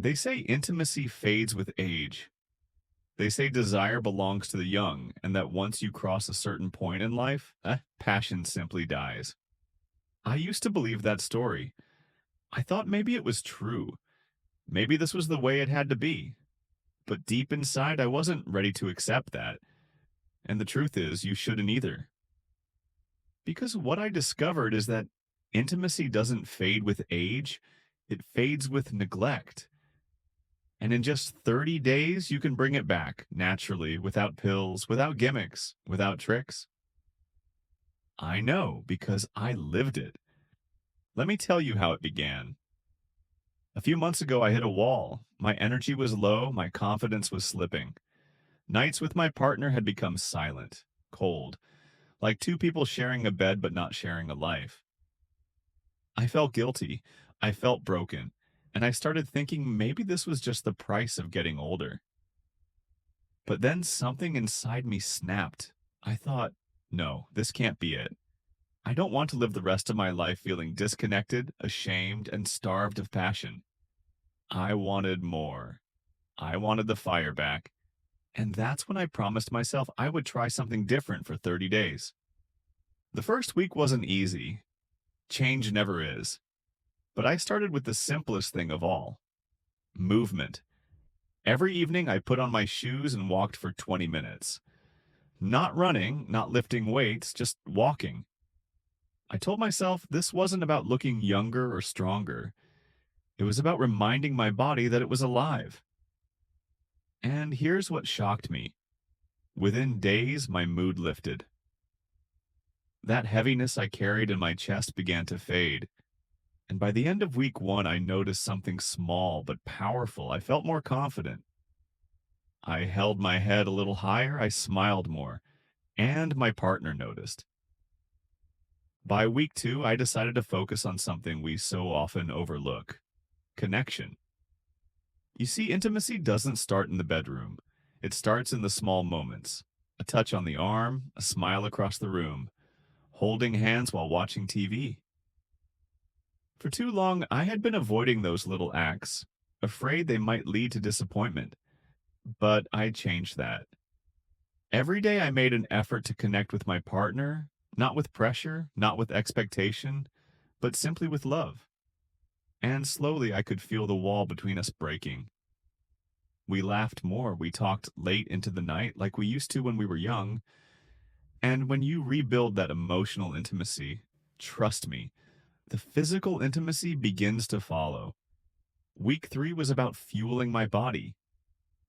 They say intimacy fades with age. They say desire belongs to the young, and that once you cross a certain point in life, passion simply dies. I used to believe that story. I thought maybe it was true. Maybe this was the way it had to be. But deep inside, I wasn't ready to accept that. And the truth is, you shouldn't either. Because what I discovered is that intimacy doesn't fade with age, it fades with neglect. And in just 30 days, you can bring it back naturally, without pills, without gimmicks, without tricks. I know because I lived it. Let me tell you how it began. A few months ago, I hit a wall. My energy was low, my confidence was slipping. Nights with my partner had become silent, cold, like two people sharing a bed but not sharing a life. I felt guilty. I felt broken. And I started thinking maybe this was just the price of getting older. But then something inside me snapped. I thought, no, this can't be it. I don't want to live the rest of my life feeling disconnected, ashamed, and starved of passion. I wanted more. I wanted the fire back. And that's when I promised myself I would try something different for 30 days. The first week wasn't easy. Change never is. But I started with the simplest thing of all, movement. Every evening I put on my shoes and walked for 20 minutes. Not running, not lifting weights, just walking. I told myself this wasn't about looking younger or stronger. It was about reminding my body that it was alive. And here's what shocked me. Within days, my mood lifted. That heaviness I carried in my chest began to fade. And by the end of week one, I noticed something small but powerful. I felt more confident. I held my head a little higher. I smiled more. And my partner noticed. By week two, I decided to focus on something we so often overlook, connection. You see, intimacy doesn't start in the bedroom. It starts in the small moments. A touch on the arm, a smile across the room, holding hands while watching TV. For too long, I had been avoiding those little acts, afraid they might lead to disappointment. But I changed that. Every day I made an effort to connect with my partner, not with pressure, not with expectation, but simply with love. And slowly I could feel the wall between us breaking. We laughed more, we talked late into the night like we used to when we were young. And when you rebuild that emotional intimacy, trust me, the physical intimacy begins to follow. Week three was about fueling my body.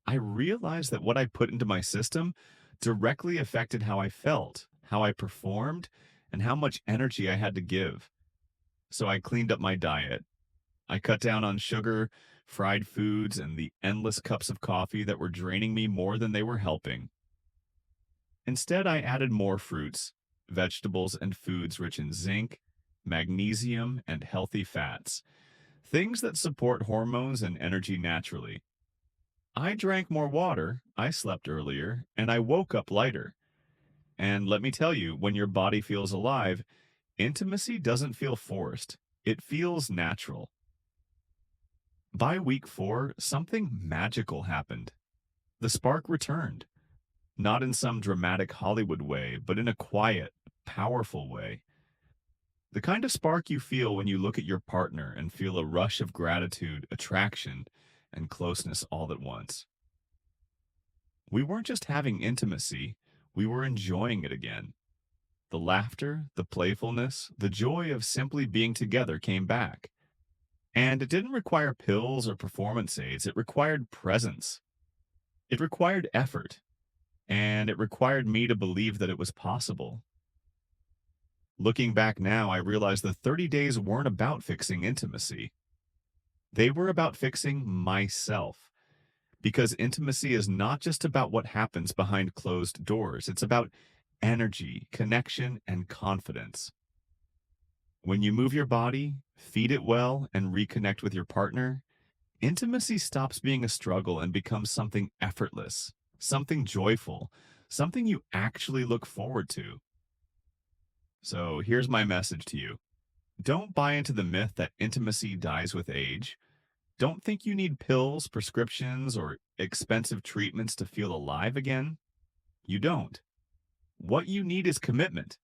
I realized that what I put into my system directly affected how I felt, how I performed, and how much energy I had to give. So I cleaned up my diet. I cut down on sugar, fried foods, and the endless cups of coffee that were draining me more than they were helping. Instead, I added more fruits, vegetables, and foods rich in zinc, magnesium, and healthy fats, things that support hormones and energy naturally. I drank more water, I slept earlier, and I woke up lighter. And let me tell you, when your body feels alive, intimacy doesn't feel forced. It feels natural. By week four, something magical happened. The spark returned, not in some dramatic Hollywood way, but in a quiet, powerful way. The kind of spark you feel when you look at your partner and feel a rush of gratitude, attraction, and closeness all at once. We weren't just having intimacy, we were enjoying it again. The laughter, the playfulness, the joy of simply being together came back. And it didn't require pills or performance aids, it required presence. It required effort. And it required me to believe that it was possible. Looking back now, I realize the 30 days weren't about fixing intimacy. They were about fixing myself. Because intimacy is not just about what happens behind closed doors. It's about energy, connection, and confidence. When you move your body, feed it well, and reconnect with your partner, intimacy stops being a struggle and becomes something effortless, something joyful, something you actually look forward to. So here's my message to you. Don't buy into the myth that intimacy dies with age. Don't think you need pills, prescriptions, or expensive treatments to feel alive again. You don't. What you need is commitment,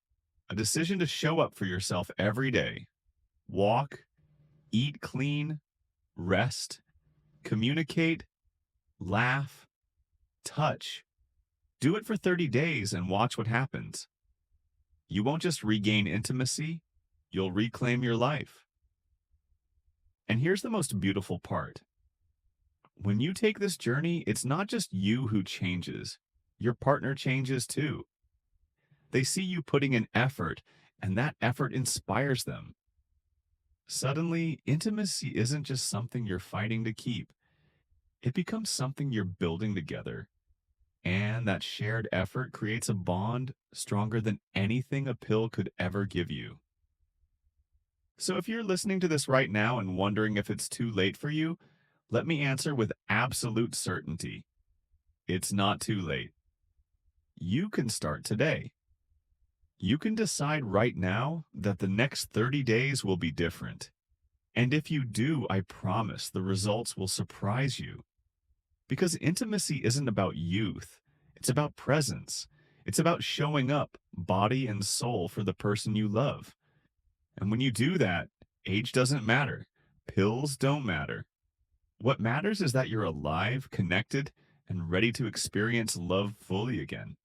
a decision to show up for yourself every day. Walk, eat clean, rest, communicate, laugh, touch. Do it for 30 days and watch what happens. You won't just regain intimacy, you'll reclaim your life. And here's the most beautiful part. When you take this journey, it's not just you who changes, your partner changes too. They see you putting in effort, and that effort inspires them. Suddenly, intimacy isn't just something you're fighting to keep, it becomes something you're building together. And that shared effort creates a bond stronger than anything a pill could ever give you. So if you're listening to this right now and wondering if it's too late for you, let me answer with absolute certainty. It's not too late. You can start today. You can decide right now that the next 30 days will be different. And if you do, I promise the results will surprise you. Because intimacy isn't about youth, it's about presence. It's about showing up, body and soul, for the person you love. And when you do that, age doesn't matter. Pills don't matter. What matters is that you're alive, connected, and ready to experience love fully again.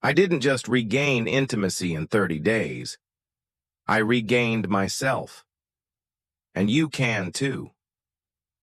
I didn't just regain intimacy in 30 days. I regained myself. And you can too.